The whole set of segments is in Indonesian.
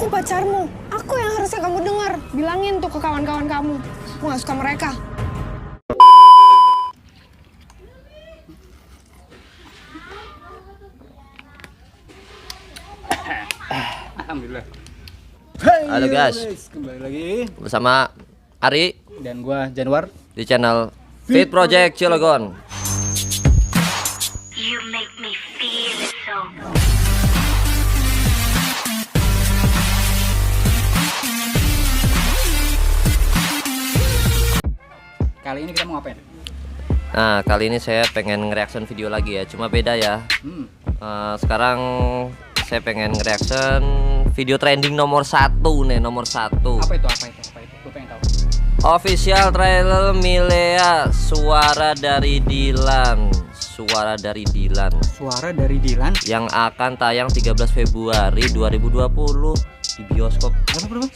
Aku pacarmu. Aku yang harusnya kamu dengar. Bilangin tuh ke kawan-kawan kamu. Aku gak suka mereka. Alhamdulillah. Halo guys, Kembali lagi bersama Ari dan gua Januar di channel Fit Project Cilegon. You make me feel so. Kali ini kita mau ngapain? Nah, kali ini saya pengen nge-reaction video lagi ya, cuma beda ya. Sekarang saya pengen nge-reaction video trending nomor 1 nih, nomor 1. Apa itu? Gua pengen tahu. Official trailer Milea, suara dari Dilan. Suara dari Dilan yang akan tayang 13 Februari 2020 di bioskop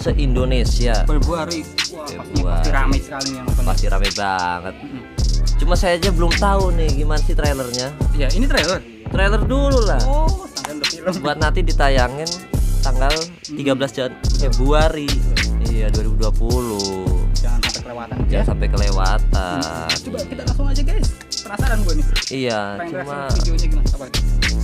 se-Indonesia. Februari. Wah, pasti ramai sekali nih yang nonton. Pasti rame banget. Cuma saya aja belum tahu nih gimana sih trailernya. Iya, ini trailer. Trailer dulu lah. Oh, sampai udah film. Buat nanti ditayangin tanggal 13 Februari. Iya, 2020. Jangan sampai kelewatan aja. Jangan sampai kelewatan. Coba kita langsung aja, guys. Penasaran gue nih. Iya, Pengen cuma reaction videonya gimana? Apa?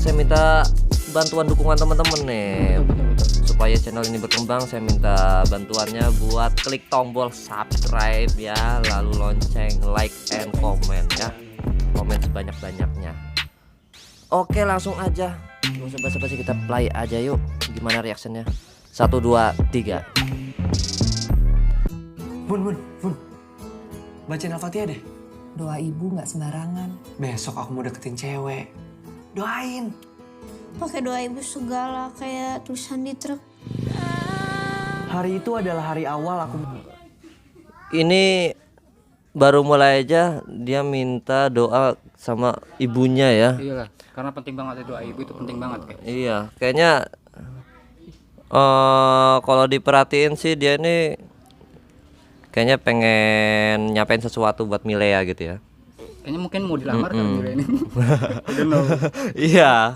saya minta bantuan dukungan teman-teman nih. Betul. Supaya channel ini berkembang, saya minta bantuannya buat klik tombol subscribe ya, lalu lonceng, like and comment ya. Komen sebanyak-banyaknya. Oke, langsung aja. Nggak usah basa-basi, kita play aja yuk. Gimana reactionnya? 1, 2, 3. Bun, bacain Al-Fatihah deh. Doa ibu nggak sembarangan. Besok aku mau deketin cewek. Doain. Pakai doa ibu segala kayak tulisan di truk. Hari itu adalah hari awal aku. Ini baru mulai aja dia minta doa sama ibunya ya. Iyalah, karena penting banget doa ibu itu penting banget kayak. Iya, kayaknya kalau diperhatiin sih dia ini kayaknya pengen nyapain sesuatu buat Milea gitu ya. Kayaknya mungkin mau dilamar kali ini. I don't know. Iya,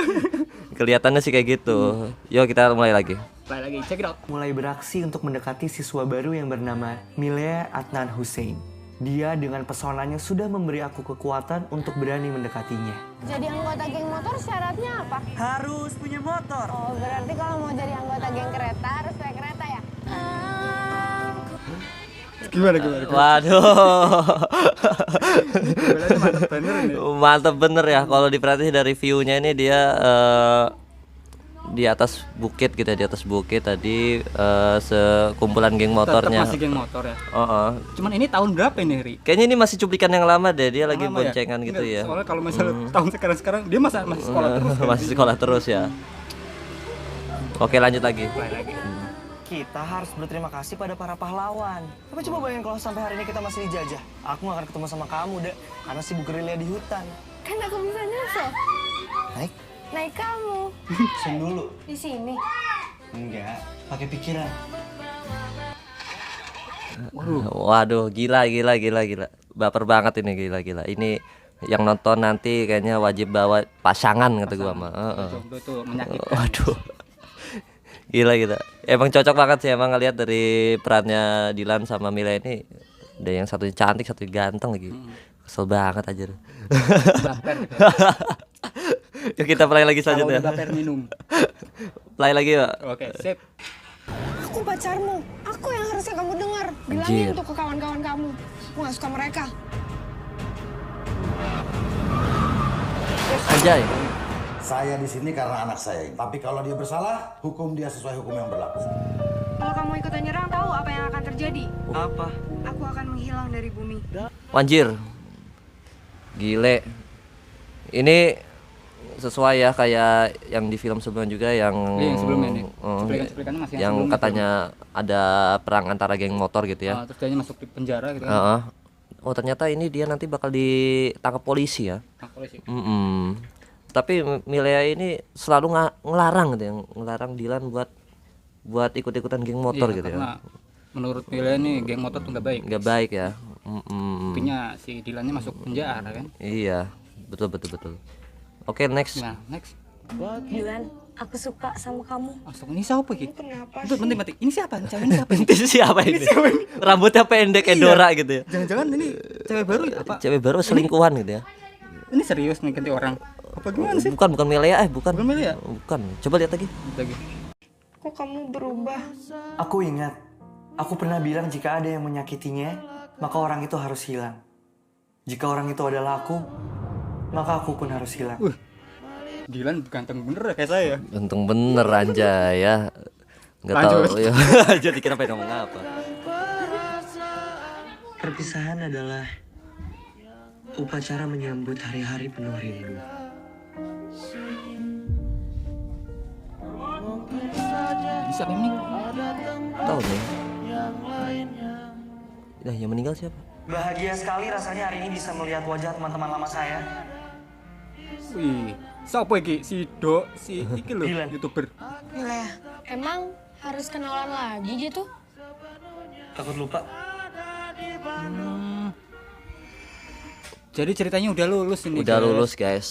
kelihatannya sih kayak gitu. Yuk kita mulai lagi. Play lagi, check it out. Mulai beraksi untuk mendekati siswa baru yang bernama Milea Adnan Hussein. Dia dengan pesonanya sudah memberi aku kekuatan untuk berani mendekatinya. Jadi anggota geng motor syaratnya apa? Harus punya motor. Oh, berarti kalau mau jadi anggota geng kereta harus naik kereta ya? Gimana? Waduh, Mantap bener ini. mantep bener ya. Kalau diperhatiin dari view-nya ini dia di atas bukit gitu ya, di atas bukit tadi sekumpulan geng motornya. Tetap masih geng motor ya. Cuman ini tahun berapa ini, Ri? Kayaknya ini masih cuplikan yang lama deh, dia lagi Lama ya? boncengan gitu Enggak, ya. Soalnya kalau misalnya tahun sekarang dia masih sekolah terus. kan? Masih sekolah terus ya. Oke, lanjut lagi. Play lagi. Kita harus berterima kasih pada para pahlawan. Tapi coba bayangin kalau sampai hari ini kita masih dijajah. Aku gak akan ketemu sama kamu, Dek. Karena sibuk gerilya di hutan. Kan aku bisa nyusul. Naik kamu. Sen dulu. Di sini. Enggak, pakai pikiran. Waduh, gila. Baper banget ini, gila. Ini yang nonton nanti kayaknya wajib bawa pasangan kata gua mah. Betul, menyakitkan. Waduh. Gila. Emang cocok banget sih emang ngelihat dari perannya Dilan sama Mila ini. Ada yang satunya cantik, satunya ganteng lagi. Kesel banget aja. Baper gitu. Yuk kita play lagi Kalau selanjutnya. udah baper minum. Play lagi, Pak. Oke, sip. Aku pacarmu. Aku yang harusnya kamu dengar. Bilangin tuh ke kawan-kawan kamu. Aku gak suka mereka. Anjay. Saya di sini karena anak saya ini. Tapi kalau dia bersalah, hukum dia sesuai hukum yang berlaku. Kalau kamu ikutan nyerang, tahu apa yang akan terjadi? Apa? Aku akan menghilang dari bumi. Anjir. Gile. Ini sesuai ya kayak yang di film sebelumnya juga yang Yang sebelumnya nih. Cuplikan-cuplikannya masih yang sebelumnya katanya ada perang antara geng motor gitu ya. terus dia masuk di penjara gitu kan. Oh, ternyata ini dia nanti bakal ditangkap polisi ya. Nah, polisi. Tapi Milea ini selalu ngelarang gitu ya, ngelarang Dilan buat ikut-ikutan geng motor Iya, gitu karena ya. menurut Milea nih geng motor tuh nggak baik. Nggak baik ya. Buktinya si Dilannya masuk penjara kan. Iya, betul. Oke, next. Nah, next. Dilan, Aku suka sama kamu. Astaga, ini siapa Ki? Kenapa Bentar, sih? bentar. Ini siapa? Cewek ini siapa? Ini siapa ini? Rambutnya pendek kayak Dora gitu ya. Jangan-jangan ini cewek baru ya? Apa? Cewek baru selingkuhan gitu ya. Ini serius nih ganti orang? Apa gimana sih? Bukan Melia, bukan. Bukan Melia? Bukan. Coba lihat lagi. Lagi. Kok kamu berubah? Aku ingat, aku pernah bilang jika ada yang menyakitinya, maka orang itu harus hilang. Jika orang itu adalah aku, maka aku pun harus hilang. Dilan ganteng bener kayak saya. Ganteng bener anjay ya. Enggak tahu ya. Jadi kenapa ngomong apa? Perpisahan adalah upacara menyambut hari-hari penuh rindu. Siapa yang meninggal? Tahu nih. Nah, yang meninggal siapa? Bahagia sekali rasanya hari ini bisa melihat wajah teman-teman lama saya. Wih, siapa iki? Si Do, si iki lho, Dilan. YouTuber. Milea, emang harus kenalan lagi gitu? Takut lupa. Jadi ceritanya udah lulus ini. Udah guys. lulus, guys.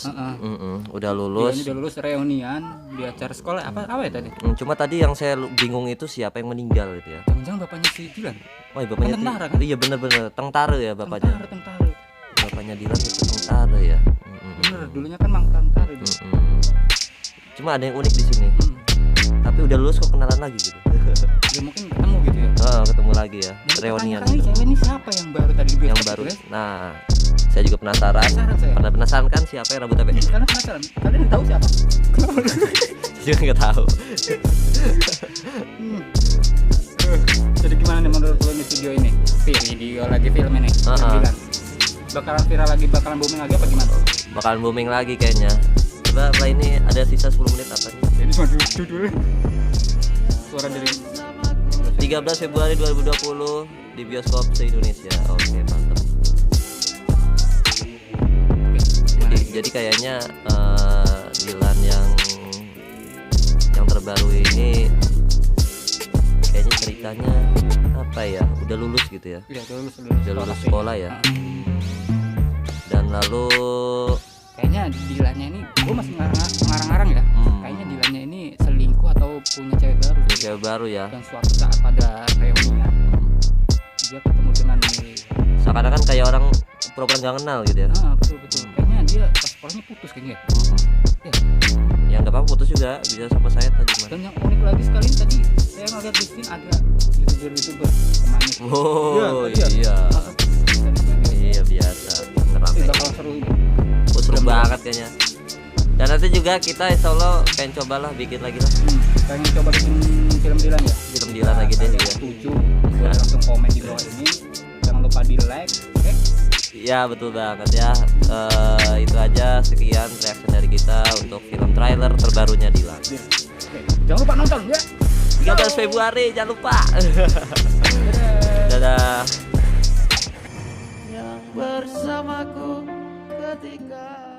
Udah lulus. Ini udah lulus reunian di acara sekolah apa ya tadi? Cuma tadi yang saya bingung itu siapa yang meninggal gitu ya. Jangan-jangan bapaknya si Dilan. Oh, iya, bapaknya Tentara kan? Iya bener-bener tentara ya bapaknya. Tentara. Bapaknya Dilan itu tentara ya. Bener, dulunya kan mang tentara itu. Cuma ada yang unik di sini. Tapi udah lulus kok kenalan lagi gitu. Ya mungkin ketemu gitu ya. Ketemu lagi ya. Dan Reunian pertanyaan kali gitu. cewek ini siapa yang baru tadi di Yang bioskop baru. itu ya? Nah, saya juga penasaran. Penasaran saya. Pernah penasaran kan siapa yang rambutnya pendek? Kalian penasaran? Kalian tahu siapa? Juga nggak tahu. Jadi gimana nih menurut lo nih video ini? Video lagi film ini. Dilan. Bakalan viral lagi, bakalan booming lagi apa gimana? Bakalan booming lagi kayaknya. Coba setelah ini ada sisa 10 menit apa nih? Ini cuma judulnya. Suara dari 13 Februari 2020 di bioskop se-Indonesia. Oke, mantap. Jadi kayaknya Dilan yang terbaru ini kayaknya ceritanya apa ya? Udah lulus gitu ya. Iya, Udah lulus sekolah ya. Dan lalu kayaknya Dilannya ini, gue masih ngarang-ngarang ya. Kayaknya Dilannya ini selingkuh atau punya cewek baru. ini cewek baru ya. Dan suatu saat pada reunian dia ketemu dengan Seakan-akan kayak orang pura-pura nggak kenal gitu ya. betul. Kayaknya dia pas sekolahnya putus kayaknya. Ya. Ya nggak apa-apa, putus juga bisa sama saya tadi mas. Dan yang unik lagi sekali tadi saya ngeliat di sini ada youtuber temannya. Oh tadi ya. iya. Masuk dari Iya biasa. Ngerame. Ini bakal seru ini. Seru banget kayaknya. Dan nanti juga kita insya Allah pengen cobalah bikin lagi lah Pengen coba bikin film Dilan ya. film Dilan lagi deh ya. Setuju. Boleh langsung komen di bawah ini. Jangan lupa di like. Oke. Ya betul banget ya. Itu aja sekian reaction dari kita untuk film trailer terbarunya Dilan. Oke. Jangan lupa nonton ya. 13 Februari jangan lupa. Dadah. Yang bersamaku ketika